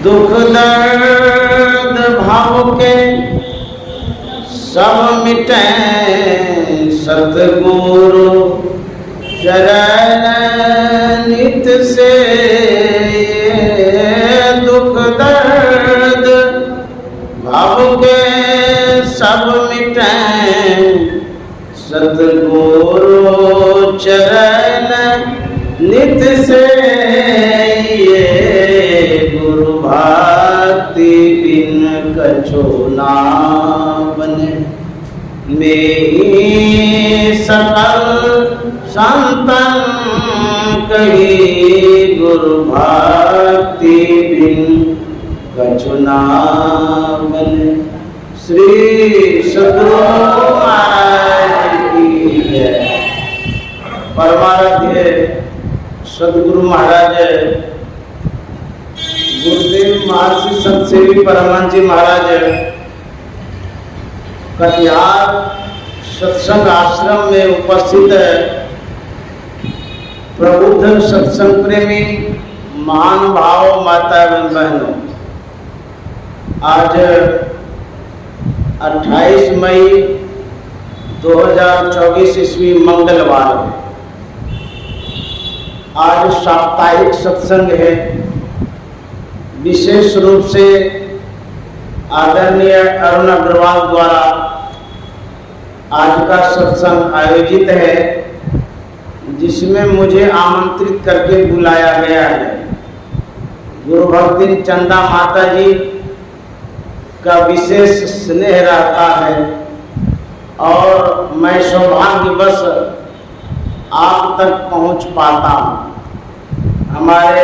दुख दर्द भाव के सब मिटे सतगुरु चरण नित से। दुख दर्द भाव के सब मिटे सतगुरु चरण नित से। गुरु भक्ति बिन कछु ना बने में सकल संतन कही। गुरु भक्ति बिन कछु ना बने। श्री सद्गुरु महाराज की जय। परमाराध्य सद्गुरु महाराज गुरुदेव महर्षि संतसेवी परमानंद जी महाराज कटिहार सत्संग आश्रम में उपस्थित प्रबुद्ध सत्संग प्रेमी महानुभाव माता एवं बहनों, आज 28 मई 2024 ईस्वी मंगलवार है। आज साप्ताहिक सत्संग है। विशेष रूप से आदरणीय अरुण अग्रवाल द्वारा आज का सत्संग आयोजित है, जिसमें मुझे आमंत्रित करके बुलाया गया है। गुरु भक्ति चंदा माता जी का विशेष स्नेह रहता है और मैं सौभाग्यवश आप तक पहुंच पाता हूं। हमारे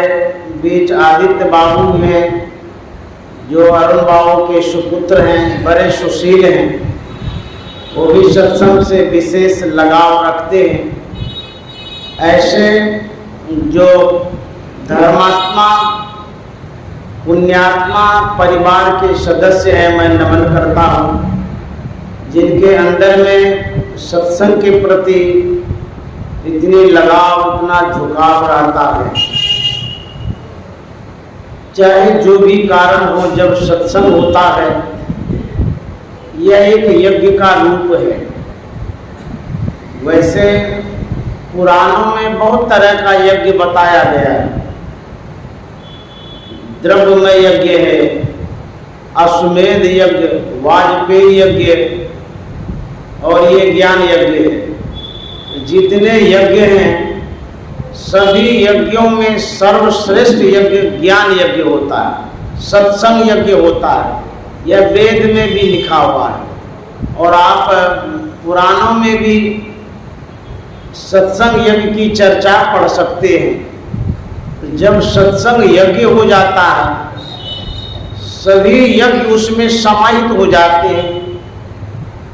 बीच आदित्य बाबू हैं, जो अरुण बाबू के सुपुत्र हैं, बड़े सुशील हैं। वो भी सत्संग से विशेष लगाव रखते हैं। ऐसे जो धर्मात्मा पुण्यात्मा परिवार के सदस्य हैं, मैं नमन करता हूँ, जिनके अंदर में सत्संग के प्रति इतनी लगाव, इतना झुकाव रहता है। चाहे जो भी कारण हो, जब सत्संग होता है, यह एक यज्ञ का रूप है। वैसे पुराणों में बहुत तरह का यज्ञ बताया गया है। द्रव्यमय यज्ञ है, अश्वमेध यज्ञ, वाजपेयी यज्ञ और ये ज्ञान यज्ञ है। जितने यज्ञ हैं, सभी यज्ञों में सर्वश्रेष्ठ यज्ञ ज्ञान यज्ञ होता है, सत्संग यज्ञ होता है। यह वेद में भी लिखा हुआ है और आप पुराणों में भी सत्संग यज्ञ की चर्चा पढ़ सकते हैं। जब सत्संग यज्ञ हो जाता है, सभी यज्ञ उसमें समाहित हो जाते हैं,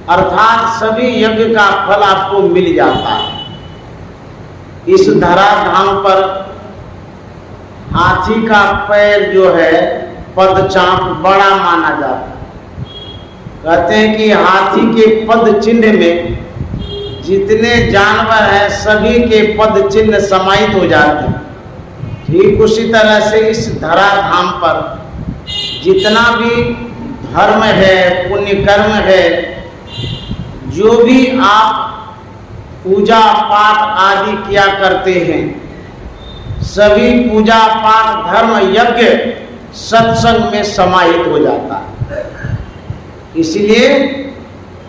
अर्थात सभी यज्ञ का फल आपको मिल जाता है। इस धराधाम पर हाथी का पैर जो है पदचाप बड़ा माना जाता है। कहते हैं कि हाथी के पद चिन्ह में जितने जानवर हैं, सभी के पद चिन्ह समाहित हो जाते हैं। ठीक उसी तरह से इस धराधाम पर जितना भी धर्म है, पुण्य कर्म है, जो भी आप पूजा पाठ आदि किया करते हैं, सभी पूजा पाठ धर्म यज्ञ सत्संग में समाहित हो जाता है। इसलिए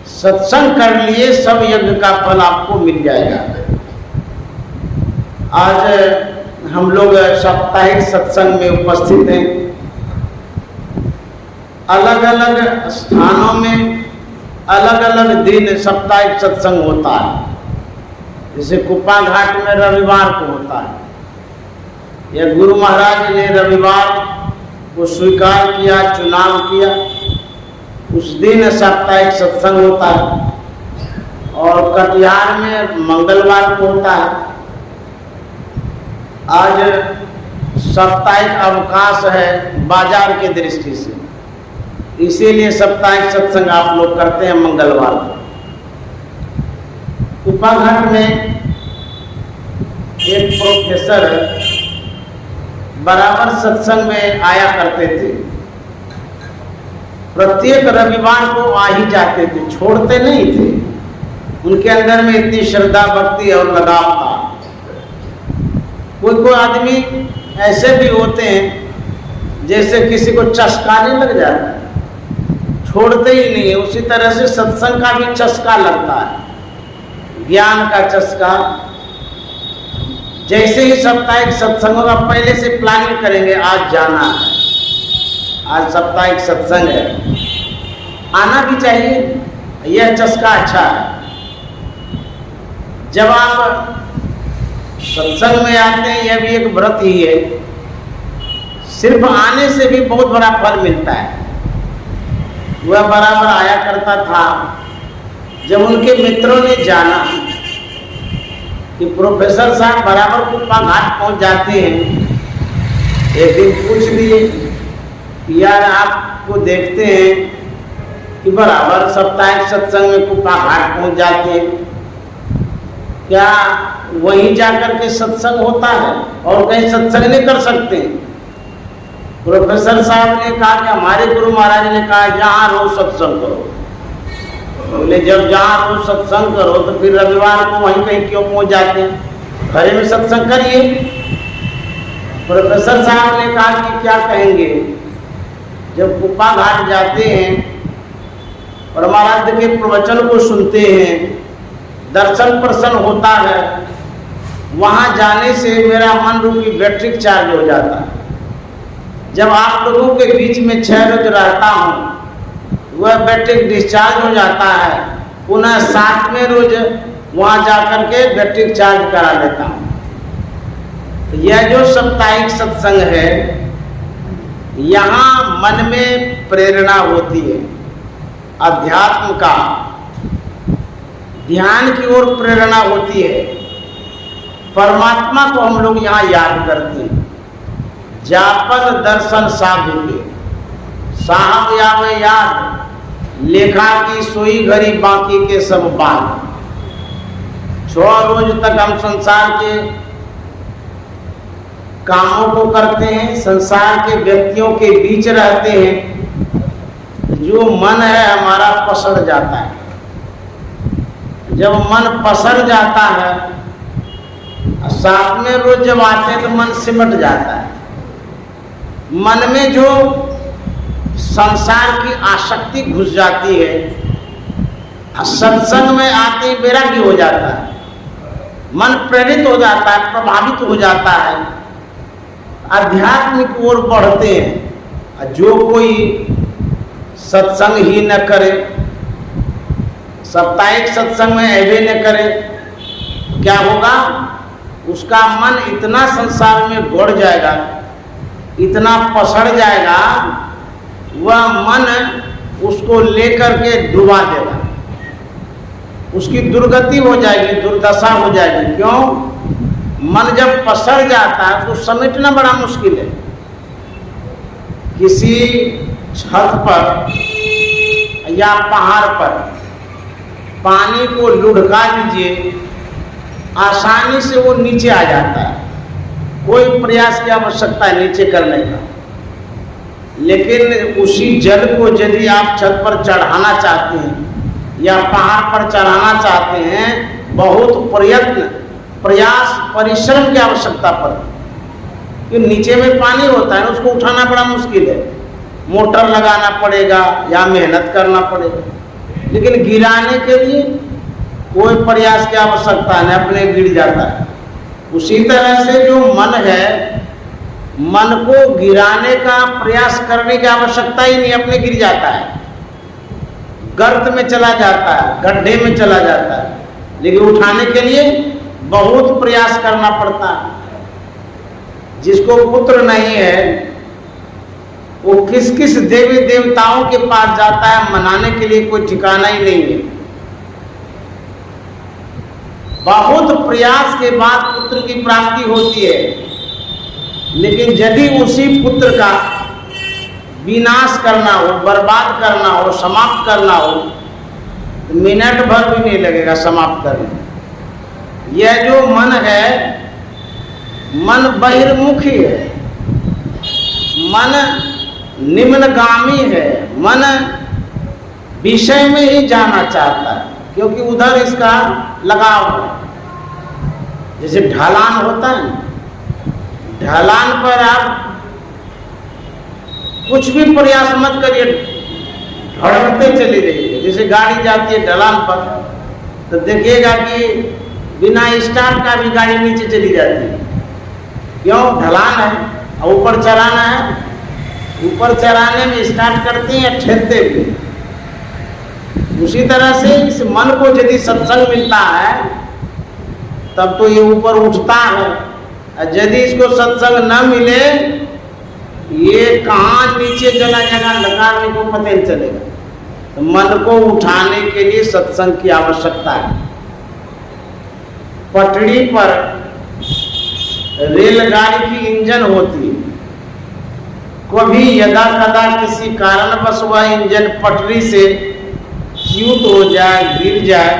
सत्संग कर लिए सब यज्ञ का फल आपको मिल जाएगा। आज हम लोग साप्ताहिक सत्संग में उपस्थित हैं। अलग अलग स्थानों में अलग अलग दिन साप्ताहिक सत्संग होता है। जैसे कुप्पा घाट में रविवार को होता है। यह गुरु महाराज ने रविवार को स्वीकार किया, चुनाव किया, उस दिन साप्ताहिक सत्संग होता है। और कटिहार में मंगलवार को होता है। आज साप्ताहिक अवकाश है बाजार के दृष्टि से, इसीलिए साप्ताहिक सत्संग आप लोग करते हैं मंगलवार को। कुप्पाघाट में एक प्रोफेसर बराबर सत्संग में आया करते थे। प्रत्येक रविवार को आ ही जाते थे, छोड़ते नहीं थे। उनके अंदर में इतनी श्रद्धा भक्ति और लगाव था। कोई कोई आदमी ऐसे भी होते हैं जैसे किसी को चस्का नहीं लग जाता, छोड़ते ही नहीं है। उसी तरह से सत्संग का भी चस्का लगता है, ज्ञान का चस्का। जैसे ही साप्ताहिक सत्संगों का पहले से प्लानिंग करेंगे, आज जाना है, आज साप्ताहिक सत्संग है, आना भी चाहिए, यह चस्का अच्छा है। जब आप सत्संग में आते हैं, यह भी एक व्रत ही है। सिर्फ आने से भी बहुत बड़ा फल मिलता है। वह बराबर आया करता था। जब उनके मित्रों ने जाना कि प्रोफेसर साहब बराबर कुप्पा घाट पहुंच जाते हैं, एक दिन पूछ लिए कि यार आपको देखते हैं कि बराबर साप्ताहिक सत्संग में कुप्पा घाट पहुंच जाते हैं, क्या वहीं जाकर के सत्संग होता है और कहीं सत्संग नहीं कर सकते? प्रोफेसर साहब ने कहा कि हमारे गुरु महाराज ने कहा जहाँ रोज सत्संग करो। बोले जब जहाँ रोज सत्संग करो तो फिर रविवार को वहीं कहीं क्यों पहुंच जाते हैं? घरे में सत्संग करिए। प्रोफेसर साहब ने कहा कि क्या कहेंगे, जब कुप्पा घाट जाते हैं और महाराज के प्रवचन को सुनते हैं, दर्शन प्रसन्न होता है, वहाँ जाने से मेरा मन रूपी बैटरी चार्ज हो जाता है। जब आप लोगों के बीच में 6 रोज रहता हूँ, वह बैटरी डिस्चार्ज हो जाता है, पुनः 7वें रोज वहाँ जाकर के बैटरी चार्ज करा लेता हूँ। तो यह जो साप्ताहिक सत्संग है, यहाँ मन में प्रेरणा होती है, अध्यात्म का, ध्यान की ओर प्रेरणा होती है। परमात्मा को हम लोग यहाँ याद करते हैं। जापन दर्शन साधु के साहब यावे याद, लेखा की सोई घड़ी बाकी के सब बात। 6 रोज तक हम संसार के कामों को करते हैं, संसार के व्यक्तियों के बीच रहते हैं। जो मन है हमारा पसड़ जाता है। जब मन पसर जाता है, 7वें रोज जब आते हैं तो मन सिमट जाता है। मन में जो संसार की आसक्ति घुस जाती है, सत्संग में आते ही वैराग्य हो जाता है, मन प्रेरित हो जाता है, प्रभावित हो जाता है, आध्यात्म की ओर बढ़ते हैं। जो कोई सत्संग ही न करे, साप्ताहिक सत्संग में ऐवे न करे, क्या होगा? उसका मन इतना संसार में गड़ जाएगा, इतना पसड़ जाएगा, वह मन उसको लेकर के डुबा देगा। उसकी दुर्गति हो जाएगी, दुर्दशा हो जाएगी। क्यों? मन जब पसड़ जाता है तो समेटना बड़ा मुश्किल है। किसी छत पर या पहाड़ पर पानी को लुढ़का दीजिए, आसानी से वो नीचे आ जाता है, कोई प्रयास की आवश्यकता है नीचे करने का। लेकिन उसी जल को यदि आप छत पर चढ़ाना चाहते हैं या पहाड़ पर चढ़ाना चाहते हैं, बहुत प्रयत्न, प्रयास, परिश्रम की आवश्यकता पड़ती है। कि नीचे में पानी होता है, उसको उठाना बड़ा मुश्किल है, मोटर लगाना पड़ेगा या मेहनत करना पड़ेगा। लेकिन गिराने के लिए कोई प्रयास की आवश्यकता नहीं, अपने गिर जाता है। उसी तरह से जो मन है, मन को गिराने का प्रयास करने की आवश्यकता ही नहीं, अपने गिर जाता है, गर्त में चला जाता है, गड्ढे में चला जाता है। लेकिन उठाने के लिए बहुत प्रयास करना पड़ता है। जिसको पुत्र नहीं है वो किस किस देवी देवताओं के पास जाता है, मनाने के लिए कोई ठिकाना ही नहीं है। बहुत प्रयास के बाद पुत्र की प्राप्ति होती है। लेकिन यदि उसी पुत्र का विनाश करना हो, बर्बाद करना हो, समाप्त करना हो, तो मिनट भर भी नहीं लगेगा समाप्त करने। यह जो मन है, मन बहिर्मुखी है, मन निम्नगामी है, मन विषय में ही जाना चाहता है, क्योंकि उधर इसका लगाव है। जैसे ढलान होता है, ढलान पर आप कुछ भी प्रयास मत करिए, धड़कते चले जाइए। जैसे गाड़ी जाती है ढलान पर, तो देखिएगा कि बिना स्टार्ट का भी गाड़ी नीचे चली जाती है। क्यों? ढलान है और ऊपर चलाना है। ऊपर चलाने में स्टार्ट करते हैं, ठहरते भी। उसी तरह से इस मन को यदि सत्संग मिलता है तब तो ये ऊपर उठता है, और यदि इसको सत्संग न मिले ये कहाँ नीचे चला जाएगा लगाने को पता नहीं चलेगा। तो मन को उठाने के लिए सत्संग की आवश्यकता है। पटड़ी पर रेलगाड़ी की इंजन होती है, कभी यदा कदा किसी कारणवश वह इंजन पटरी से च्युत हो जाए, गिर जाए,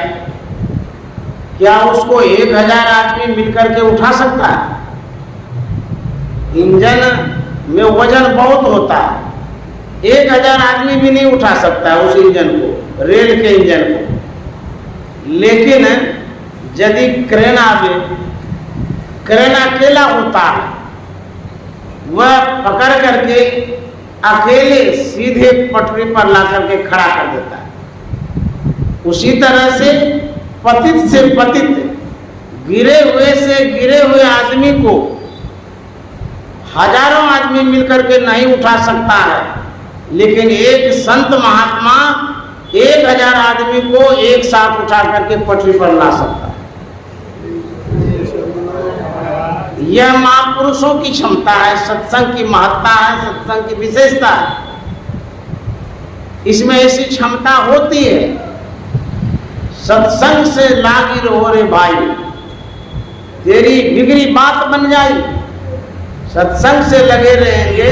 क्या उसको 1000 आदमी मिलकर के उठा सकता है? इंजन में वजन बहुत होता है, 1000 आदमी भी नहीं उठा सकता उस इंजन को, रेल के इंजन को। लेकिन यदि क्रेन आवे, क्रेन अकेला होता है, वह पकड़ करके अकेले सीधे पटरी पर ला करके खड़ा कर देता है। उसी तरह से पतित से पतित, गिरे हुए आदमी को हजारों आदमी मिलकर के नहीं उठा सकता है, लेकिन एक संत महात्मा 1000 आदमी को एक साथ उठा करके पटरी पर ला सकता है। यह महापुरुषों की क्षमता है, सत्संग की महत्ता है, सत्संग की विशेषता है। इसमें ऐसी क्षमता होती है। सत्संग से लागी रहो रे भाई, तेरी बिगड़ी बात बन जाए। सत्संग से लगे रहेंगे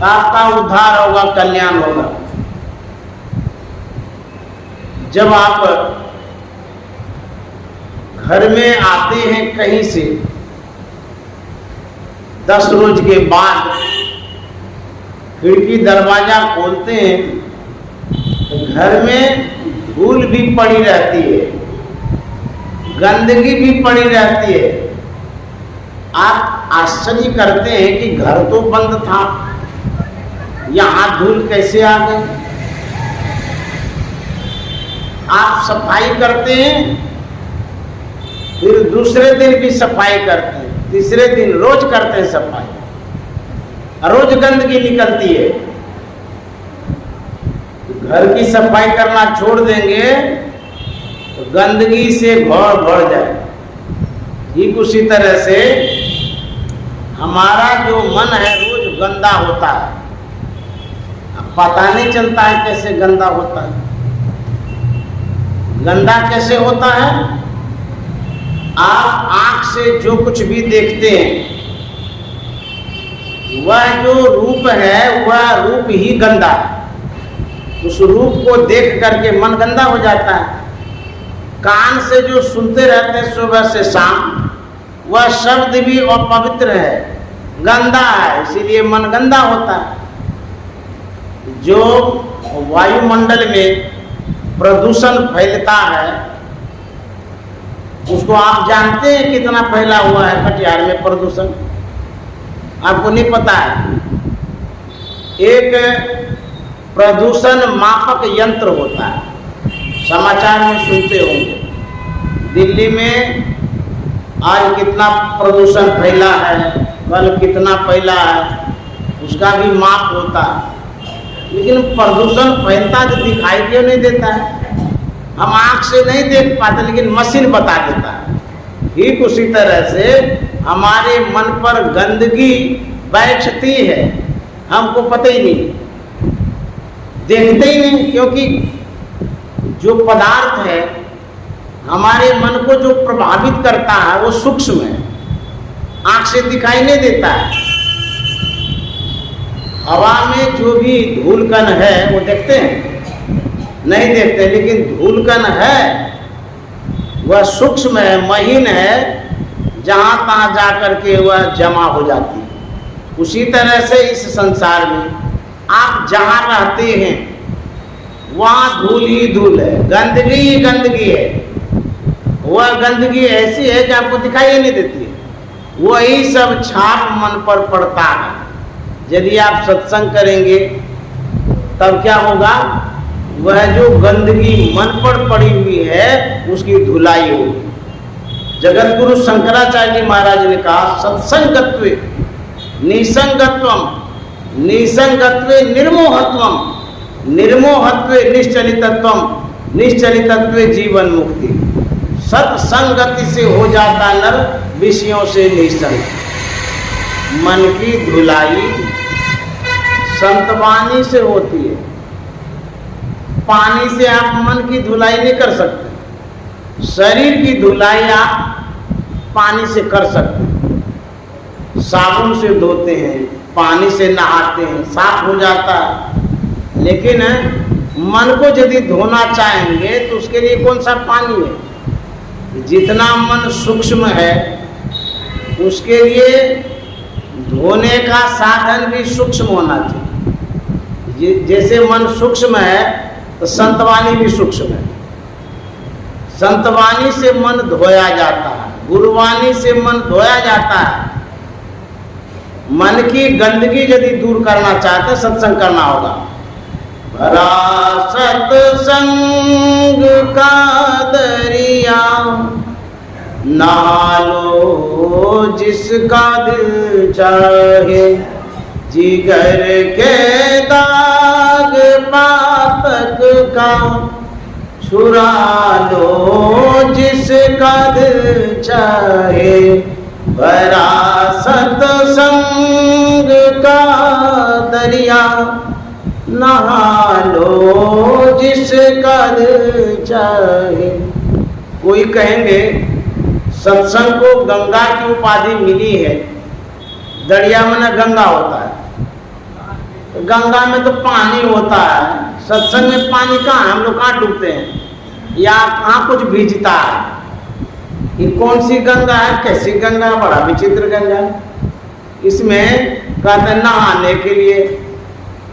तो आपका उद्धार होगा, कल्याण होगा। जब आप घर में आते हैं कहीं से 10 रोज के बाद, खिड़की दरवाजा खोलते हैं तो घर में धूल भी पड़ी रहती है, गंदगी भी पड़ी रहती है। आप आश्चर्य करते हैं कि घर तो बंद था, यहाँ धूल कैसे आ गई। आप सफाई करते हैं, फिर दूसरे दिन भी सफाई करते हैं, तीसरे दिन रोज करते हैं सफाई, रोज गंदगी निकलती है। घर की सफाई करना छोड़ देंगे तो गंदगी से घर भर जाए। ठीक उसी तरह से हमारा जो मन है रोज गंदा होता है, पता नहीं चलता है कैसे गंदा होता है। गंदा कैसे होता है? आप आंख से जो कुछ भी देखते हैं, वह जो रूप है वह रूप ही गंदा है। उस रूप को देख करके मन गंदा हो जाता है। कान से जो सुनते रहते हैं सुबह से शाम, वह शब्द भी अपवित्र है, गंदा है, इसीलिए मन गंदा होता है। जो वायुमंडल में प्रदूषण फैलता है, उसको आप जानते हैं कितना फैला हुआ है कटिहार में प्रदूषण? आपको नहीं पता है। एक प्रदूषण मापक यंत्र होता है, समाचार में सुनते होंगे। दिल्ली में आज कितना प्रदूषण फैला है, कल कितना फैला है, उसका भी माप होता है। लेकिन प्रदूषण फैलता तो दिखाई क्यों नहीं देता है? हम आँख से नहीं देख पाते, लेकिन मशीन बता देता है। ठीक उसी तरह से हमारे मन पर गंदगी बैठती है, हमको पता ही नहीं, देखते ही नहीं, क्योंकि जो पदार्थ है हमारे मन को जो प्रभावित करता है वो सूक्ष्म है, आँख से दिखाई नहीं देता है। हवा में जो भी धूलकण है वो देखते हैं? नहीं देखते, लेकिन धूलकण है वह सूक्ष्म है, महीन है, जहाँ तहाँ जा करके वह जमा हो जाती है। उसी तरह से इस संसार में आप जहाँ रहते हैं वहाँ धूल ही धूल है, गंदगी ही गंदगी है। वह गंदगी ऐसी है कि आपको दिखाई नहीं देती है, वही सब छाप मन पर पड़ता है। यदि आप सत्संग करेंगे तब क्या होगा, वह जो गंदगी मन पर पड़ी हुई है उसकी धुलाई होगी। जगत गुरु शंकराचार्य जी महाराज ने कहा, सत्संगत्वे निसंगत्वम, निसंगत्वे निर्मोहत्वम, निर्मोहत्वे निश्चलितत्वम, निश्चलितत्वे जीवन मुक्ति। सत्संगति से हो जाता नर विषयों से निसंग। मन की धुलाई संतवाणी से होती है, पानी से आप मन की धुलाई नहीं कर सकते। शरीर की धुलाई आप पानी से कर सकते हैं, साबुन से धोते हैं, पानी से नहाते हैं, साफ हो जाता है। लेकिन मन को यदि धोना चाहेंगे तो उसके लिए कौन सा पानी है? जितना मन सूक्ष्म है उसके लिए धोने का साधन भी सूक्ष्म होना चाहिए। जैसे मन सूक्ष्म है तो संतवाणी भी सूक्ष्म है। संतवाणी से मन धोया जाता है, गुरुवाणी से मन धोया जाता है। मन की गंदगी यदि दूर करना चाहते सत्संग करना होगा। भरा सत्संग का दरिया नहा लो जिसका दिल चाहे, जिगर के दाग पातक का छुरा लो जिसका दिल चाहे। भरा सत्संग का दरिया नहा लो जिसका दिल चाहे। कोई कहेंगे सत्संग को गंगा की उपाधि मिली है, दरिया में गंगा होता है, गंगा में तो पानी होता है, सत्संग में पानी कहाँ, हम लोग कहाँ डूबते हैं या कहाँ कुछ भीजता है। ये कौन सी गंगा है, कैसी गंगा है, बड़ा विचित्र गंगा है। इसमें कहते हैं नहाने के लिए,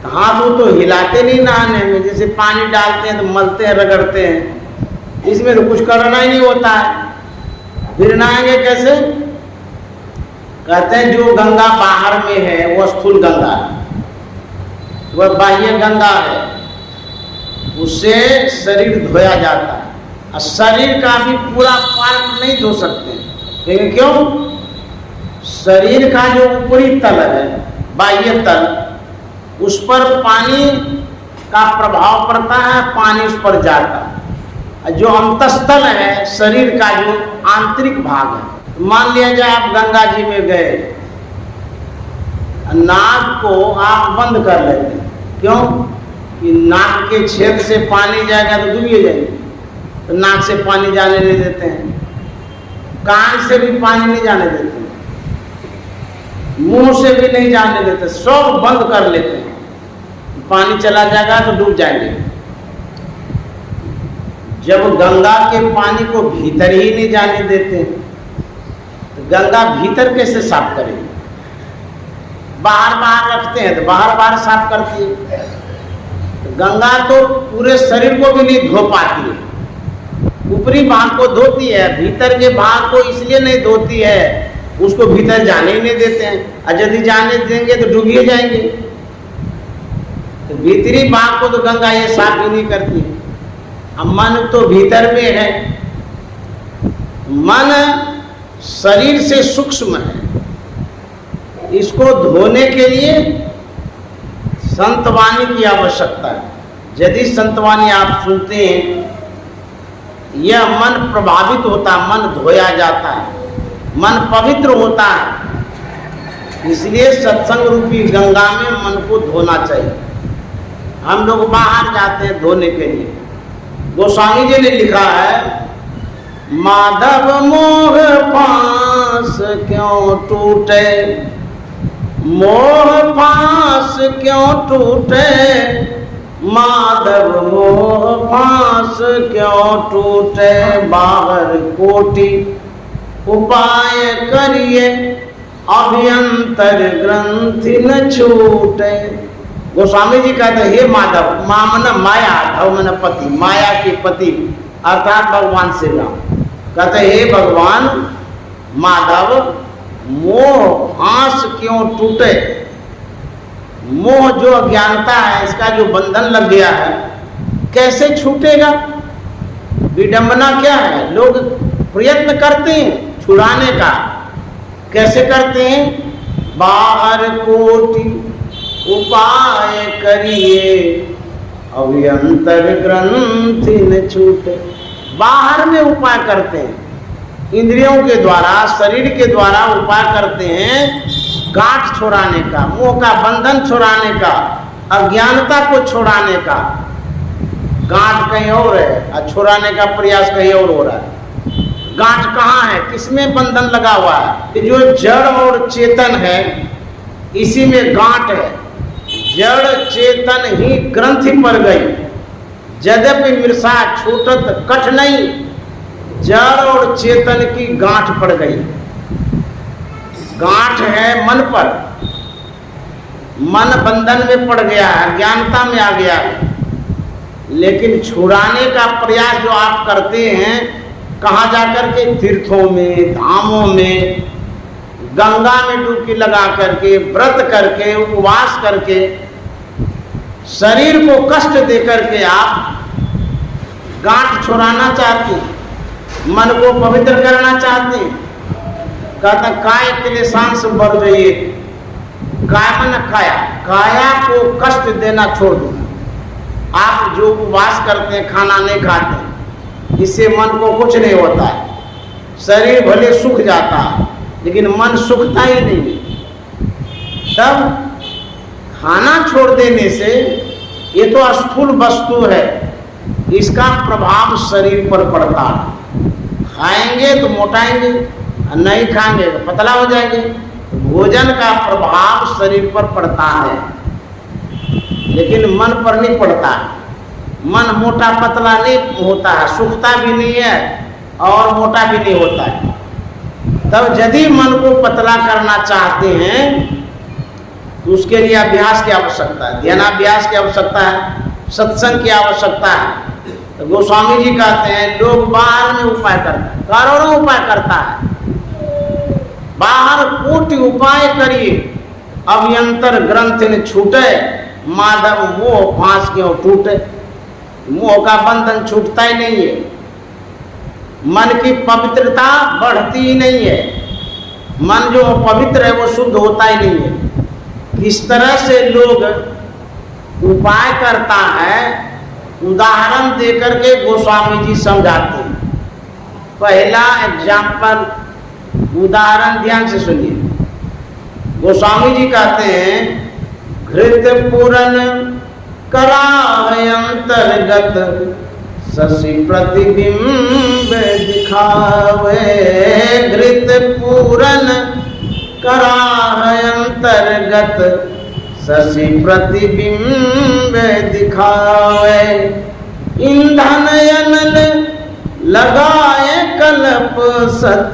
हाथ वो तो हिलाते नहीं नहाने में, जैसे पानी डालते हैं तो मलते हैं रगड़ते हैं, इसमें तो कुछ करना ही नहीं होता है। फिर नहाएंगे कैसे? कहते हैं जो गंगा बाहर में है वह स्थूल गंगा है, वह बाह्य गंगा है, उससे शरीर धोया जाता है। और शरीर का भी पूरा पार्ट नहीं धो सकते, लेकिन क्यों? शरीर का जो ऊपरी तल है, बाह्य तल, उस पर पानी का प्रभाव पड़ता है, पानी उस पर जाता है। जो अंतस्थल है शरीर का, जो आंतरिक भाग है, मान लिया जाए आप गंगा जी में गए, नाक को आप बंद कर लेते हैं, क्यों? कि नाक के छेद से पानी जाएगा तो डूब जाएगी, तो नाक से पानी जाने नहीं देते हैं, कान से भी पानी नहीं जाने देते हैं, मुंह से भी नहीं जाने देते, सब बंद कर लेते हैं। पानी चला जाएगा तो डूब जाएंगे। जब गंगा के पानी को भीतर ही नहीं जाने देते तो गंगा भीतर कैसे साफ करेंगे? बाहर बाहर रखते हैं तो बाहर बाहर साफ करती है। तो गंगा तो पूरे शरीर को भी नहीं धो पाती है, ऊपरी भाग को धोती है, भीतर के भाग को इसलिए नहीं धोती है, उसको भीतर जाने ही नहीं देते हैं। और यदि जाने देंगे तो डूबिए जाएंगे। तो भीतरी भाग को तो गंगा ये साफ ही नहीं करती। अब मन तो भीतर में है, मन शरीर से सूक्ष्म है, इसको धोने के लिए संतवाणी की आवश्यकता है। यदि संतवाणी आप सुनते हैं, यह मन प्रभावित होता है, मन धोया जाता है, मन पवित्र होता है। इसलिए सत्संग रूपी गंगा में मन को धोना चाहिए। हम लोग बाहर जाते हैं धोने के लिए। गोस्वामी जी ने लिखा है, माधव मोह पास क्यों टूटे, मोह पास क्यों टूटे, माधव मोह पास क्यों टूटे। बाहर कोटि उपाय करिए, अभ्यंतर ग्रंथि न छूटे। गोस्वामी जी कहते हैं, हे माधव, मामन माया, धव मन पति, माया के पति अर्थात भगवान श्री राम। कहते हे भगवान माधव, मोह फांस क्यों टूटे? मोह जो अज्ञानता है, इसका जो बंधन लग गया है, कैसे छूटेगा? विडंबना क्या है? लोग प्रयत्न करते हैं छुड़ाने का। कैसे करते हैं? बाहर कोटि उपाय करिए, अभ्यंतर ग्रंथि न छूटे। बाहर में उपाय करते हैं, इंद्रियों के द्वारा, शरीर के द्वारा उपाय करते हैं गांठ छोड़ाने का, मोह का बंधन छोड़ाने का, अज्ञानता को छोड़ाने का। गांठ कहीं और है और छोड़ाने का प्रयास कहीं और हो रहा है। गांठ कहाँ है? किसमें बंधन लगा हुआ है? जो जड़ और चेतन है, इसी में गांठ है। जड़ चेतन ही ग्रंथि पड़ गई, यद्यपि मृषा छूटत कठ नहीं, जड़ और चेतन की गांठ पड़ गई। गांठ है मन पर, मन बंधन में पड़ गया है, अज्ञानता में आ गया है। लेकिन छुड़ाने का प्रयास जो आप करते हैं, कहाँ जाकर के? तीर्थों में, धामों में, गंगा में डुबकी लगा करके, व्रत करके, उपवास करके, शरीर को कष्ट दे करके आप गांठ छुड़ाना चाहते हैं, मन को पवित्र करना चाहते हैं। कहता काय क्लेशांश बढ़ जाइए, काय मन काया, काया को कष्ट देना छोड़ दो। आप जो उपवास करते हैं, खाना नहीं खाते, इससे मन को कुछ नहीं होता है। शरीर भले सूख जाता है, लेकिन मन सूखता ही नहीं। तब खाना छोड़ देने से, ये तो स्थूल वस्तु है, इसका प्रभाव शरीर पर पड़ता है। खाएंगे तो मोटाएंगे, नहीं खाएंगे तो पतला हो जाएंगे। भोजन का प्रभाव शरीर पर पड़ता है, लेकिन मन पर नहीं पड़ता है। मन मोटा पतला नहीं होता है, सूखता भी नहीं है और मोटा भी नहीं होता है। तब यदि मन को पतला करना चाहते हैं, तो उसके लिए अभ्यास की आवश्यकता है, ध्यानाभ्यास की आवश्यकता है, सत्संग की आवश्यकता है। तो गोस्वामी जी कहते हैं, लोग बाहर में उपाय करते हैं, करोड़ों उपाय करता है। बाहर कोटि उपाय करिए, अभ्यंतर ग्रंथि न छूटे, माधव मोह फांस क्यों टूटे? मोह का बंधन छूटता ही नहीं है, मन की पवित्रता बढ़ती ही नहीं है। मन जो पवित्र है वो शुद्ध होता ही नहीं है। किस तरह से लोग उपाय करता है, उदाहरण देकर के गोस्वामी जी समझाते हैं। पहला एग्जाम्पल, उदाहरण ध्यान से सुनिए। गोस्वामी जी कहते हैं, घृत पूरन कराय अंतर्गत, शशि प्रतिबिंब दिखावे। घृत पूरन कराय अंतर्गत, शशि प्रतिबिंब दिखावे। ईंधन अनल लगाए कल्प सत,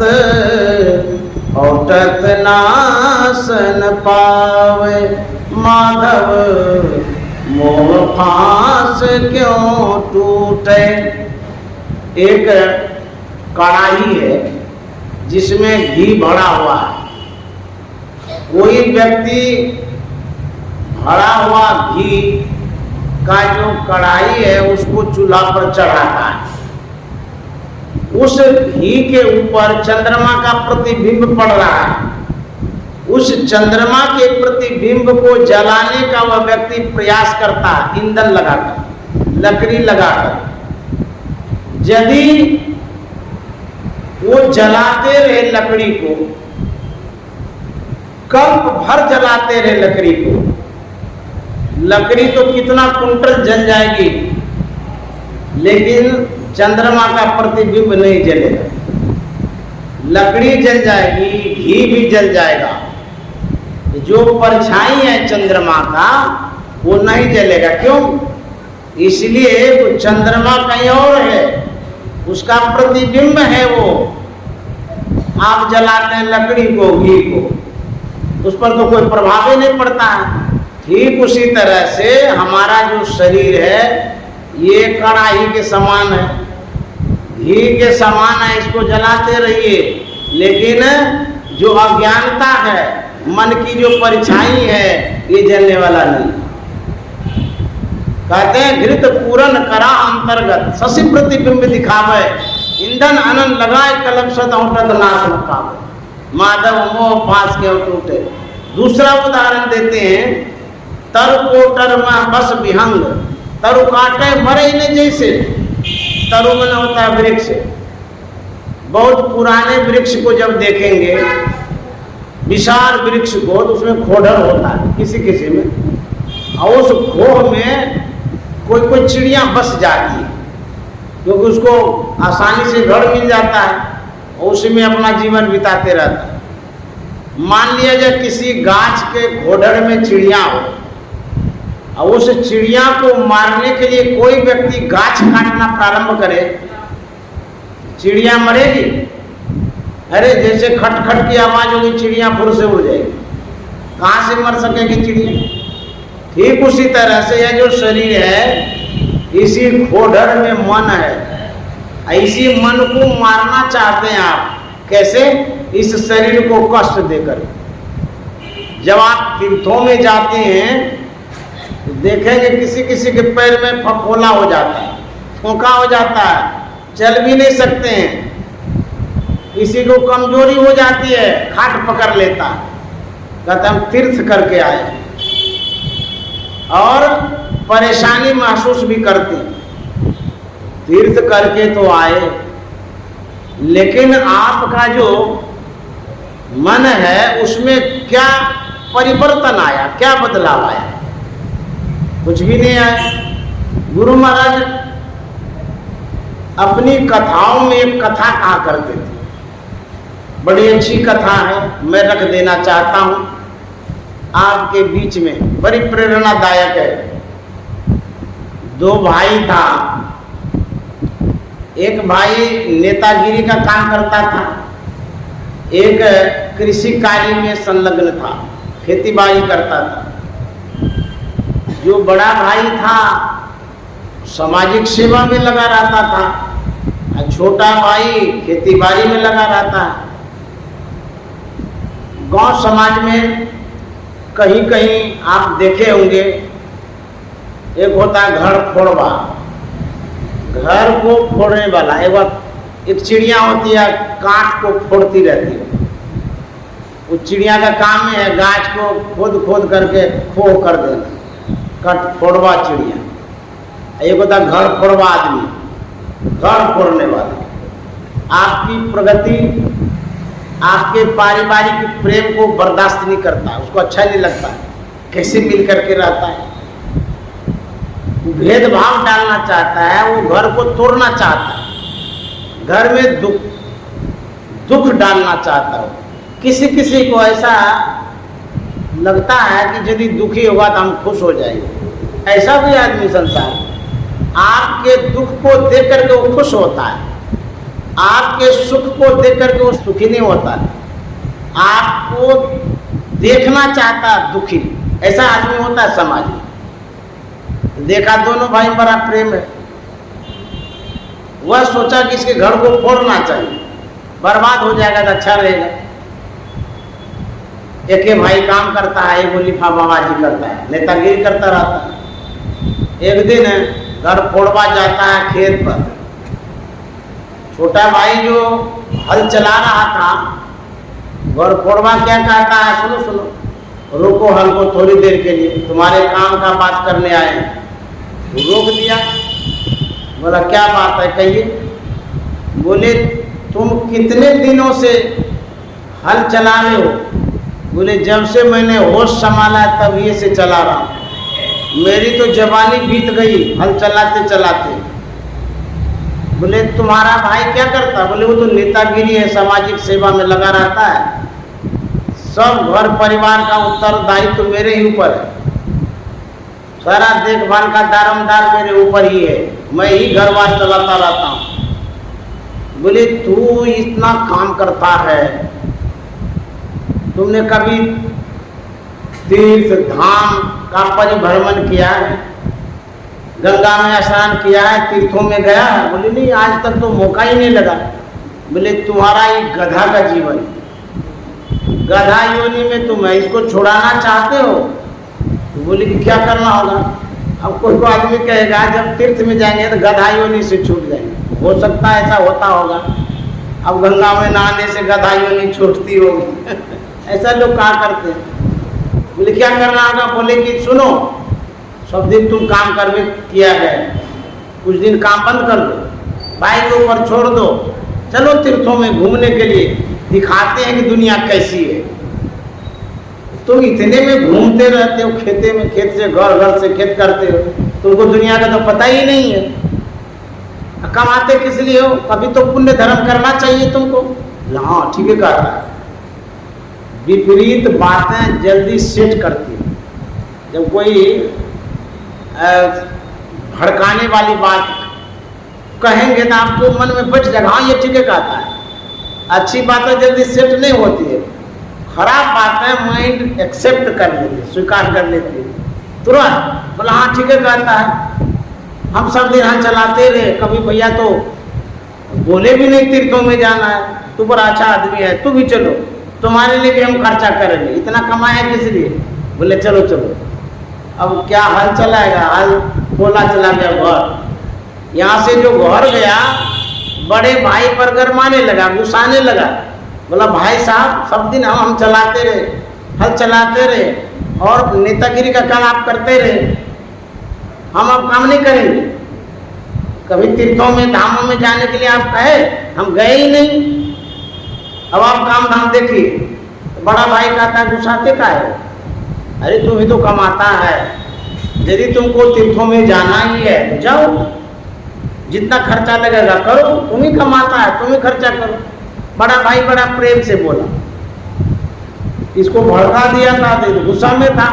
औटत नासन पावे। माधव मोह फांस क्यों टूटे? एक कढ़ाई है जिसमें घी भरा हुआ है। कोई व्यक्ति भरा हुआ घी का जो कढ़ाई है उसको चूल्हा पर चढ़ाता है। उस घी के ऊपर चंद्रमा का प्रतिबिंब पड़ रहा है। उस चंद्रमा के प्रतिबिंब को जलाने का वह व्यक्ति प्रयास करता है, ईंधन लगाकर, लकड़ी लगाकर। यदि वो जलाते रहे लकड़ी को, कल्प भर जलाते रहे लकड़ी को, लकड़ी तो कितना कुंटल जल जाएगी, लेकिन चंद्रमा का प्रतिबिंब नहीं जलेगा। लकड़ी जल जाएगी, घी भी जल जाएगा, जो परछाई है चंद्रमा का वो नहीं जलेगा। क्यों? इसलिए वो चंद्रमा कहीं और है, उसका प्रतिबिंब है वो। आप जलाते हैं लकड़ी को, घी को, उस पर तो कोई प्रभाव ही नहीं पड़ता है। ठीक उसी तरह से हमारा जो शरीर है ये कड़ाही के समान है, घी के समान है, इसको जलाते रहिए, लेकिन जो अज्ञानता है, मन की जो परछाई है, ये जलने वाला नहीं। कहते हैं घृत पूरन करा अंतर्गत, शशि प्रतिबिंब दिखावे, ईंधन अनन लगाए कलप सत औटत नाश न पावे, माधव मोह पास के टूटे। दूसरा उदाहरण देते हैं, तर कोटर में बस विहंग, तरु काटे मरे ही जैसे। तरु मन होता है वृक्ष, बहुत पुराने वृक्ष को जब देखेंगे, विशाल वृक्ष को, तो उसमें खोडर होता है किसी किसी में, और उस खोह में कोई कोई चिड़िया बस जाती है, क्योंकि उसको आसानी से घर मिल जाता है और उसी में अपना जीवन बिताते रहता है। मान लिया जाए किसी गाछ के घोड़र में चिड़िया हो, और उस चिड़िया को मारने के लिए कोई व्यक्ति गाछ काटना प्रारंभ करे, चिड़िया मरेगी? अरे जैसे खटखट की आवाज होगी चिड़िया फुर से उड़ जाएगी, कहाँ से मर सकेगी चिड़िया? ठीक उसी तरह से यह जो शरीर है, इसी घोड़र में मन है, इसी मन को मारना चाहते हैं आप। कैसे? इस शरीर को कष्ट देकर। जब आप तीर्थों में जाते हैं तो देखेंगे किसी किसी के पैर में फफोला हो जाता है, फोका हो जाता है, चल भी नहीं सकते हैं। किसी को कमजोरी हो जाती है, खाट पकड़ लेता है, कहते हम तीर्थ करके आए, और परेशानी महसूस भी करते हैं। तीर्थ करके तो आए, लेकिन आपका जो मन है उसमें क्या परिवर्तन आया, क्या बदलाव आया? कुछ भी नहीं आया। गुरु महाराज अपनी कथाओं में एक कथा कहा करते थे, बड़ी अच्छी कथा है, मैं रख देना चाहता हूं आपके बीच में, बड़ी प्रेरणादायक है। दो भाई था, एक भाई नेतागिरी का काम करता था, एक कृषि कार्य में संलग्न था, खेती बाड़ी करता था। जो बड़ा भाई था सामाजिक सेवा में लगा रहता था, और छोटा भाई खेती बाड़ी में लगा रहता है। गांव समाज में कहीं कहीं आप देखे होंगे, एक होता है घर फोड़वा, घर को फोड़ने वाला। एक चिड़िया होती है, काट को फोड़ती रहती है। वो चिड़िया का काम है गाछ को खोद खोद करके खो कर देना, कट फोड़वा चिड़िया। एक होता है घर फोड़वा आदमी, घर फोड़ने वाला। आपकी प्रगति, आपके पारिवारिक प्रेम को बर्दाश्त नहीं करता, उसको अच्छा नहीं लगता, कैसे मिल करके रहता है, भेदभाव डालना चाहता है, वो घर को तोड़ना चाहता है, घर में दुख डालना चाहता है। किसी किसी को ऐसा लगता है कि यदि दुखी होगा तो हम खुश हो जाएंगे। ऐसा भी आदमी संसार, आपके दुख को देख करके वो खुश होता है, आपके सुख को देख करके वो सुखी नहीं होता, आपको देखना चाहता दुखी। ऐसा आदमी होता है समाज में। देखा दोनों भाई में बड़ा प्रेम है, वह सोचा कि इसके घर को फोड़ना चाहिए, बर्बाद हो जाएगा तो अच्छा रहेगा। एक ही भाई काम करता है, एक लिफाफाबाजी करता है, नेतागिरी करता रहता है। एक दिन घर फोड़वा जाता है खेत पर, छोटा भाई जो हल चला रहा था, घर फोड़वा क्या कहता है, सुनो सुनो, रोको हल को थोड़ी देर के लिए, तुम्हारे काम का बात करने आए। रोक दिया, बोला क्या बात है कहिए। बोले तुम कितने दिनों से हल चला रहे हो? बोले जब से मैंने होश संभाला तब ये से चला रहा हूँ, मेरी तो जवानी बीत गई हल चलाते चलाते। बोले तुम्हारा भाई क्या करता? बोले वो तो नेतागिरी है, सामाजिक सेवा में लगा रहता है, सब घर परिवार का उत्तरदायित्व तो मेरे ही ऊपर है, सारा देखभाल का दारोमदार मेरे ऊपर ही है, मैं ही घरवार चलाता रहता हूँ। बोले तू इतना काम करता है, तुमने कभी तीर्थ धाम का परिभ्रमण किया है, गंगा में स्नान किया है, तीर्थों में गया है? बोले नहीं, आज तक तो मौका ही नहीं लगा। बोले तुम्हारा ये गधा का जीवन, गधा योनि में तुम इसको छुड़ाना चाहते हो? तो बोले कि क्या करना होगा? अब कोई को आदमी कहेगा जब तीर्थ में जाएंगे तो गधा योनि से छूट जाएंगे, हो सकता है ऐसा होता होगा। अब गंगा में नहाने से गधा योनि छूटती होगी ऐसा लोग कहा करते हैं। बोले क्या करना होगा? बोले कि सुनो, सब दिन तुम काम कर किया है, कुछ दिन काम बंद कर दो, बाइक के ऊपर छोड़ दो, चलो तीर्थों में घूमने के लिए, दिखाते हैं कि दुनिया कैसी है। तुम इतने में घूमते रहते हो, खेते में खेत से घर, घर से खेत करते हो, तुमको दुनिया का तो पता ही नहीं है। कमाते किस लिए हो? कभी तो पुण्य धर्म करना चाहिए तुमको। हाँ ठीक है, कहता है विपरीत बातें जल्दी सेट करती है। जब कोई भड़काने वाली बात कहेंगे ना आपको मन में बैठ जाएगा, हाँ ये ठीक है कहता है। अच्छी बातें जल्दी सेट नहीं होती है, खराब बातें माइंड एक्सेप्ट कर लेती है, स्वीकार कर लेती है तुरंत। बोला हाँ ठीक है कहता है, हम सब दिन हम चलाते रहे, कभी भैया तो बोले भी नहीं तीर्थों में जाना है, तू बड़ा अच्छा आदमी है, तू भी चलो, तुम्हारे लिए भी हम खर्चा करेंगे, इतना कमाया किस लिए? बोले चलो चलो। अब क्या हल चलाएगा? हल बोला चला गया घर। यहाँ से जो घर गया, बड़े भाई पर गरमाने लगा, गुस्साने लगा। बोला भाई साहब सब दिन हम चलाते रहे, हल चलाते रहे और नेतागिरी का काम आप करते रहे, हम अब काम नहीं करेंगे। कभी तीर्थों में धामों में जाने के लिए आप कहे, हम गए ही नहीं, अब आप काम धाम देखिए। तो बड़ा भाई कहता है गुस्साते का है? अरे तुम ही तो कमाता है, यदि तुमको तीर्थों में जाना ही है तो जाओ, जितना खर्चा लगेगा करो, तुम ही कमाता है, तुम ही खर्चा करो। बड़ा भाई बड़ा प्रेम से बोला, इसको भड़का दिया था तो गुस्सा में था।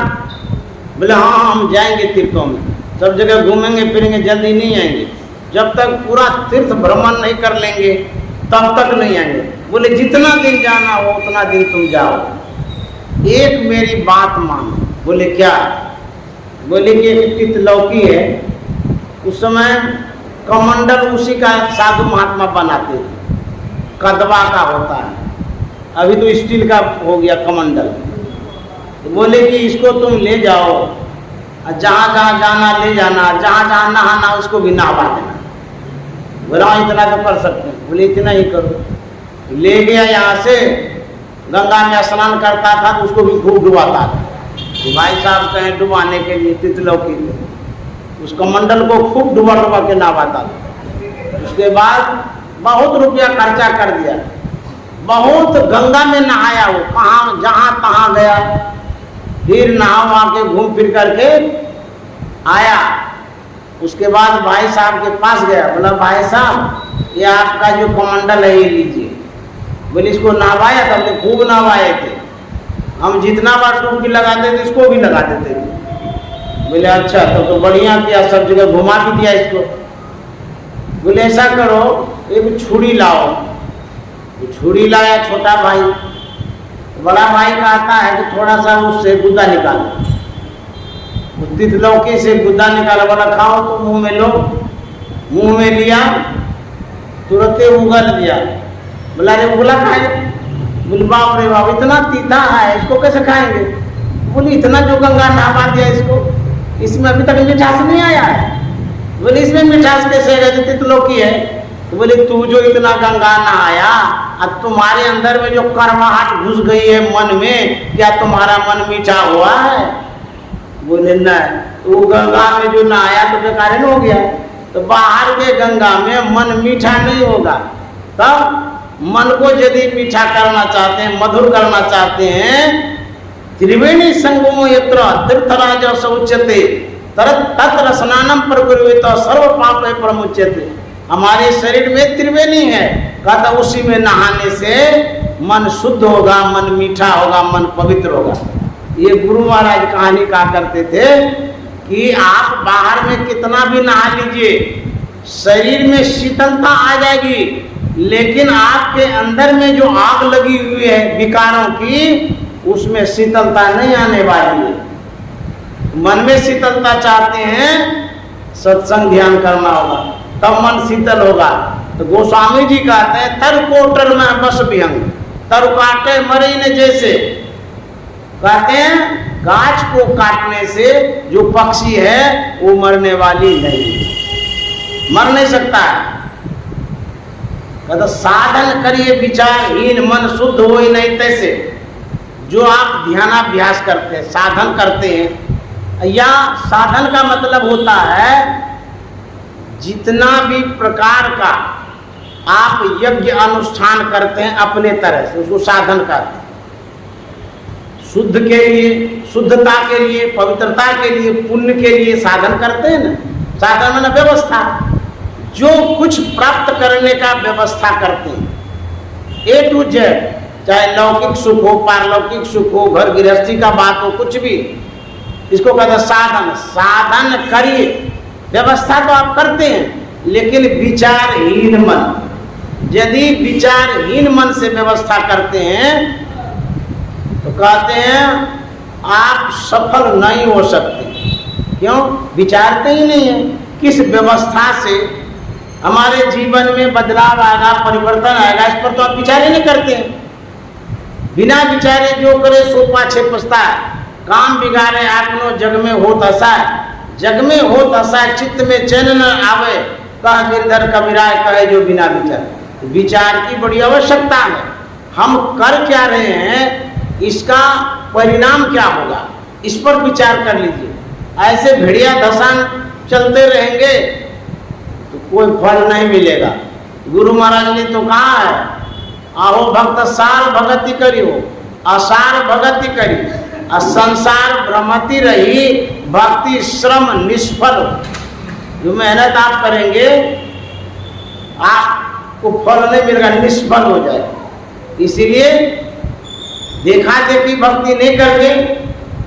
बोले हाँ हम जाएंगे तीर्थों में, सब जगह घूमेंगे फिरेंगे, जल्दी नहीं आएंगे, जब तक पूरा तीर्थ भ्रमण नहीं कर लेंगे तब तक नहीं आएंगे। बोले जितना दिन जाना हो उतना दिन तुम जाओ, एक मेरी बात मानो। बोले क्या? बोले कि एक तितलौकी है, उस समय कमंडल उसी का साधु महात्मा बनाते थे, कदवा का होता है, अभी तो स्टील का हो गया कमंडल। तो बोले कि इसको तुम ले जाओ, जहाँ जहाँ जाना ले जाना, जहाँ जहाँ नहाना उसको भी नहवा देना। बोला इतना तो कर सकते हैं? बोले इतना ही करो। ले गया यहाँ से, गंगा में स्नान करता था तो उसको भी खूब डुबाता था। तो भाई साहब कहें डुबाने के लिए तितलौकी को, उस कमंडल को खूब डुबा डुबा के नहवाता था। उसके बाद बहुत रुपया खर्चा कर दिया, बहुत गंगा में नहाया वो, कहाँ जहाँ तहाँ गया, फिर नहा वहा के घूम फिर करके आया। उसके बाद भाई साहब के पास गया, बोला भाई साहब ये आपका जो कमंडल है ये लीजिए। बोले इसको नहवाया था? बोले खूब नहवाए थे, हम जितना बार डुबकी लगाते थे इसको भी लगा देते थे। बोले अच्छा तो बढ़िया किया, सब जगह घुमा भी दिया इसको। बोले ऐसा करो एक छुरी लाओ। छुरी लाया छोटा भाई, बड़ा भाई कहता है कि थोड़ा सा उससे गुद्दा निकालो, उस तितलौकी से गुद्दा निकाला। बोला खाओ तो मुंह में लो, मुंह में लिया, तुरंत उगल दिया। बोला रे उगला खाए? बोले बाप रे बाप इतना तीता है, इसको कैसे खाएंगे? बोले इतना जो गंगा नहवा दिया इसको, इसमें अभी तक मिठास नहीं आया है। बोले इसमें मिठास कैसे है, जो तितलौकी है? तो बोले तू जो इतना गंगा नहाया, अब तुम्हारे अंदर में जो कर्माहट घुस गई है मन में, क्या तुम्हारा मन मीठा हुआ है? बोले नहीं, तो वो गंगा में जो नहाया तो बेकार हो गया। तो बाहर के गंगा में मन मीठा नहीं होगा। तब मन को यदि मीठा करना चाहते हैं, मधुर करना चाहते हैं, त्रिवेणी संगमो यत्र तीर्थराज समुच्यते तत्र स्नानम प्रकुर्वेत सर्व पाप प्रमुच्यते। हमारे शरीर में त्रिवेणी है, कहता उसी में नहाने से मन शुद्ध होगा, मन मीठा होगा, मन पवित्र होगा। ये गुरु महाराज कहानी कहा करते थे कि आप बाहर में कितना भी नहा लीजिए, शरीर में शीतलता आ जाएगी, लेकिन आपके अंदर में जो आग लगी हुई है विकारों की, उसमें शीतलता नहीं आने वाली है। मन में शीतलता चाहते हैं, सत्संग ध्यान करना होगा, तब मन शीतल होगा। तो गोस्वामी जी कहते हैं तर कोटर में बस विहंग, तर काटे मरे न जैसे। कहते हैं गाछ को काटने से जो पक्षी है वो मरने वाली नहीं, मर नहीं सकता है। कहते साधन करिए विचारहीन मन शुद्ध हो ही नहीं तैसे। जो आप ध्यानाभ्यास करते हैं, साधन करते हैं, या साधन का मतलब होता है जितना भी प्रकार का आप यज्ञ अनुष्ठान करते हैं अपने तरह से, उसको साधन करते हैं। शुद्ध के लिए, शुद्धता के लिए, पवित्रता के लिए, पुण्य के लिए साधन करते हैं ना। साधन माने व्यवस्था, जो कुछ प्राप्त करने का व्यवस्था करते हैं ए टू जेड, चाहे लौकिक सुख हो, पारलौकिक सुख हो, घर गृहस्थी का बात हो, कुछ भी, इसको कहते हैं साधन। साधन करिए, व्यवस्था तो आप करते हैं लेकिन विचारहीन मन, यदि विचारहीन मन से व्यवस्था करते हैं तो कहते हैं आप सफल नहीं हो सकते। क्यों? विचारते ही नहीं है। किस व्यवस्था से हमारे जीवन में बदलाव आएगा, परिवर्तन आएगा, इस पर तो आप विचार ही नहीं करते हैं। बिना विचारे जो करे सो पाछे पछताए, काम बिगाड़े आपनो जग में होत हसाए, जग में होत हसाए चित्त में चैन न आवे, कह गिरधर कबीराय कहे जो बिना विचार। विचार की बड़ी आवश्यकता है। हम कर क्या रहे हैं, इसका परिणाम क्या होगा, इस पर विचार कर लीजिए। ऐसे भेड़िया धसान चलते रहेंगे तो कोई फल नहीं मिलेगा। गुरु महाराज ने तो कहा है, आहो भक्त सार भगति करियो, असार भगति करी, संसार भ्रमति रही, भक्ति श्रम निष्फल। जो मेहनत आप करेंगे आपको फल नहीं मिलेगा, निष्फल हो जाएगा। इसीलिए देखा देखी भक्ति नहीं करके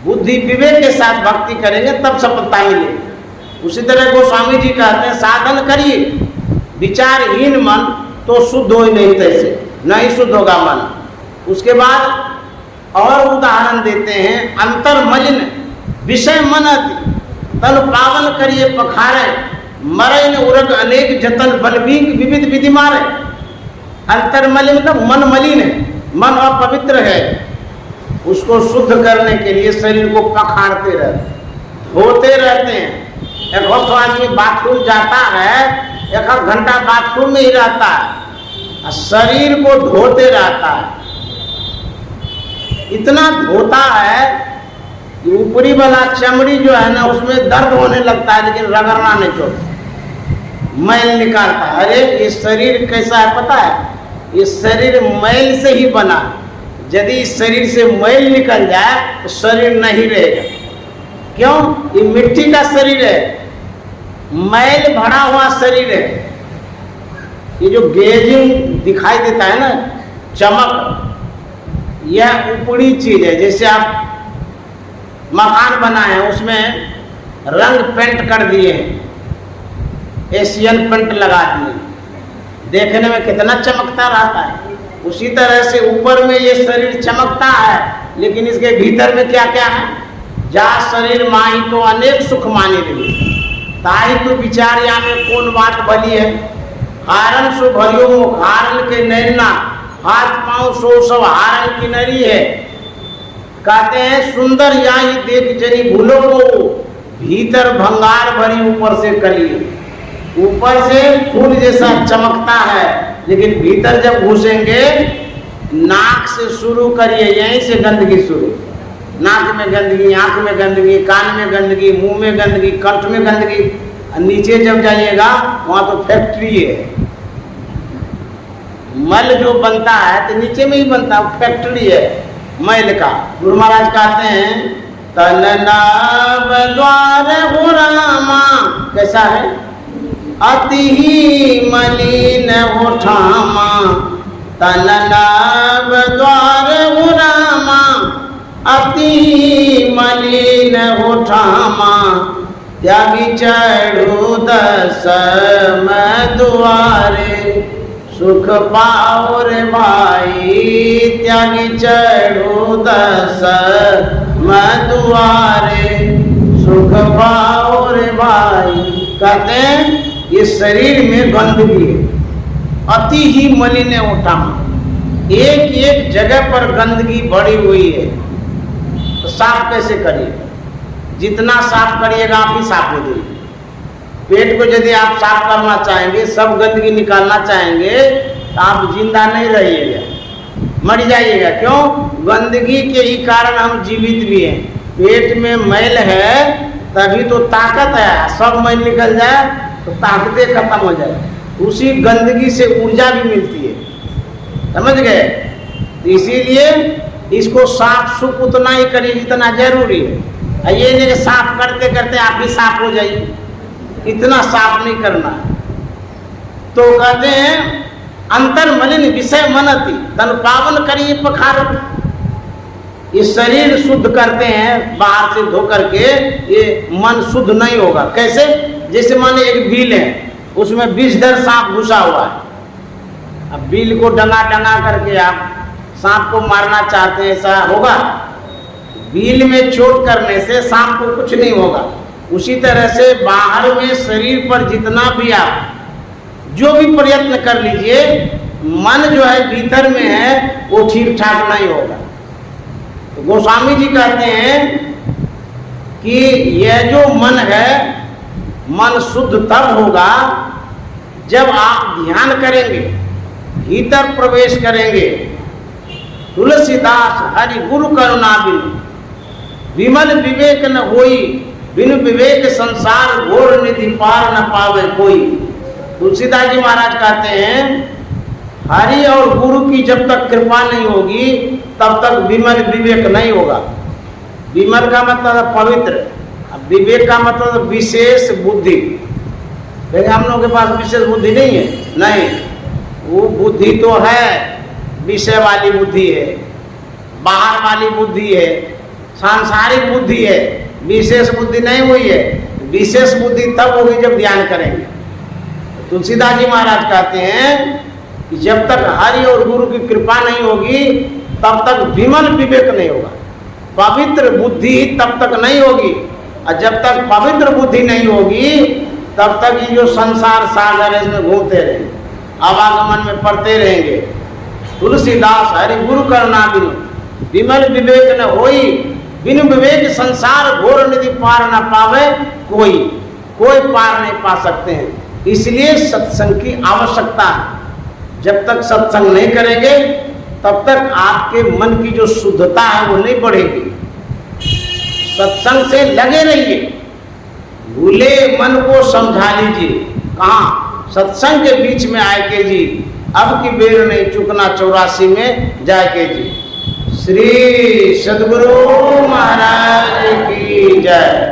बुद्धि विवेक के साथ भक्ति करेंगे तब सफलता मिलेगी। उसी तरह गोस्वामी जी कहते हैं साधन करिए, विचारहीन मन तो शुद्ध हो ही नहीं, तैसे नहीं शुद्ध होगा मन। उसके बाद और उदाहरण देते हैं, अंतर मलिन विषय मन तन पावन करिए पखारे, मरे न उरग अनेक जतन बलबीक विविध विधि मारे। अंतर मलिन मतलब मन मलिन है, मन अपवित्र है, उसको शुद्ध करने के लिए शरीर को पखारते रहते, धोते रहते हैं। एक तो आदमी बाथरूम जाता है, एक घंटा बाथरूम में ही रहता है, शरीर को धोते रहता है। इतना धोता है कि ऊपरी वाला चमड़ी जो है ना उसमें दर्द होने लगता है, लेकिन रगड़ना नहीं छोड़ता, मैल निकालता है। अरे ये शरीर कैसा है पता है? ये शरीर मैल से ही बना। यदि इस शरीर से मैल निकल जाए तो शरीर नहीं रहेगा। क्यों? ये मिट्टी का शरीर है, मैल भरा हुआ शरीर है। ये जो गेजिंग दिखाई देता है ना, चमक, यह ऊपरी चीज है। जैसे आप मकान बनाए हैं, उसमें रंग पेंट कर दिए, एशियन पेंट लगा दिए, देखने में कितना चमकता रहता है। उसी तरह से ऊपर में ये शरीर चमकता है, लेकिन इसके भीतर में क्या क्या है? जा शरीर माही तो अनेक सुख माने रही, ताही तो विचारिया में कौन बात भली है। हारन सो भरियो मुख, हारन के नैना, हाथ पाँव सो सब हारन की नरी है। कहते हैं सुंदर याही देख जनी भूलो को, भीतर भंगार भरी ऊपर से कली। ऊपर से फूल जैसा चमकता है, लेकिन भीतर जब घुसेंगे, नाक से शुरू करिए, यहीं से गंदगी शुरू। नाक में गंदगी, आंख में गंदगी, कान में गंदगी, मुंह में गंदगी, कंठ में गंदगी, नीचे जब जाइएगा वहाँ तो फैक्ट्री है। मल जो बनता है तो नीचे में ही बनता है, फैक्ट्री है मैल का। गुरु महाराज कहते हैं तन नाव द्वार हो रामा, कैसा है? अति ही मलिन उठामा, तन नाव द्वार हो रामा, अति ही मलिन उठामा, त्यागी चढ़ू दसम दुआरे, सुख पाओ रे भाई त्यागी चढ़ो दस दुआरे, सुख पाओ रे भाई। कहते हैं ये शरीर में गंदगी है, अति ही मलिन है उठा, एक एक जगह पर गंदगी बढ़ी हुई है, तो साफ कैसे करिए? जितना साफ करिएगा आप ही साफ हो जाइए। पेट को यदि आप साफ करना चाहेंगे, सब गंदगी निकालना चाहेंगे, तो आप जिंदा नहीं रहिएगा, मर जाइएगा। क्यों? गंदगी के ही कारण हम जीवित भी हैं। पेट में मैल है तभी तो ताकत है, सब मैल निकल जाए तो ताकतें खत्म हो जाए, उसी गंदगी से ऊर्जा भी मिलती है, समझ गए? इसीलिए इसको साफ सुख उतना ही करिए जितना जरूरी है। ये नहीं कि साफ करते करते आप भी साफ हो जाइए, इतना साफ नहीं करना। तो कहते हैं अंतर मलिन विषय मनति, तन पावन करिए पखारो। ये शरीर शुद्ध करते हैं बाहर से धो करके, ये मन शुद्ध नहीं होगा। कैसे? जैसे माने एक बिल है, उसमें विषधर सांप घुसा हुआ है, अब बिल को डंगा डंगा करके आप सांप को मारना चाहते हैं, ऐसा होगा? बिल में चोट करने से सांप को कुछ नहीं होगा। उसी तरह से बाहर में शरीर पर जितना भी आप जो भी प्रयत्न कर लीजिए, मन जो है भीतर में है वो ठीक ठाक नहीं होगा। तो गोस्वामी जी कहते हैं कि यह जो मन है, मन शुद्ध तब होगा जब आप ध्यान करेंगे, भीतर प्रवेश करेंगे। तुलसीदास हरि गुरु करुणा बिनु विमल विवेक न होई, बिनु विवेक संसार घोर निधि पार न पावे कोई। तुलसीदास जी महाराज कहते हैं हरि और गुरु की जब तक कृपा नहीं होगी तब तक विमल विवेक नहीं होगा। विमल का मतलब पवित्र, अब विवेक का मतलब विशेष बुद्धि। लेकिन हम लोगों के पास विशेष बुद्धि नहीं है, नहीं, वो बुद्धि तो है, विषय वाली बुद्धि है, बाहर वाली बुद्धि है, सांसारिक बुद्धि है, विशेष बुद्धि नहीं हुई है। विशेष बुद्धि तब होगी जब ध्यान करेंगे। तुलसीदास जी महाराज कहते हैं कि जब तक हरि और गुरु की कृपा नहीं होगी तब तक विमल विवेक नहीं होगा, पवित्र बुद्धि तब तक नहीं होगी। और जब तक पवित्र बुद्धि नहीं होगी तब तक ये जो संसार सागर है इसमें घूमते रहेंगे, आवागमन में पड़ते रहेंगे। तुलसीदास हरि गुरु करुणा बिनु विमल विवेक न होई, बिनु विवेक संसार घोर निधि पार न पावे कोई, कोई पार नहीं पा सकते हैं। इसलिए सत्संग की आवश्यकता है। जब तक सत्संग नहीं करेंगे तब तक आपके मन की जो शुद्धता है वो नहीं बढ़ेगी। सत्संग से लगे रहिए, भूले मन को समझा लीजिए। कहाँ? सत्संग के बीच में आए के जी, अब की बेर नहीं चुकना 84 में जाए के जी। श्री सद्गुरु महाराज की जय।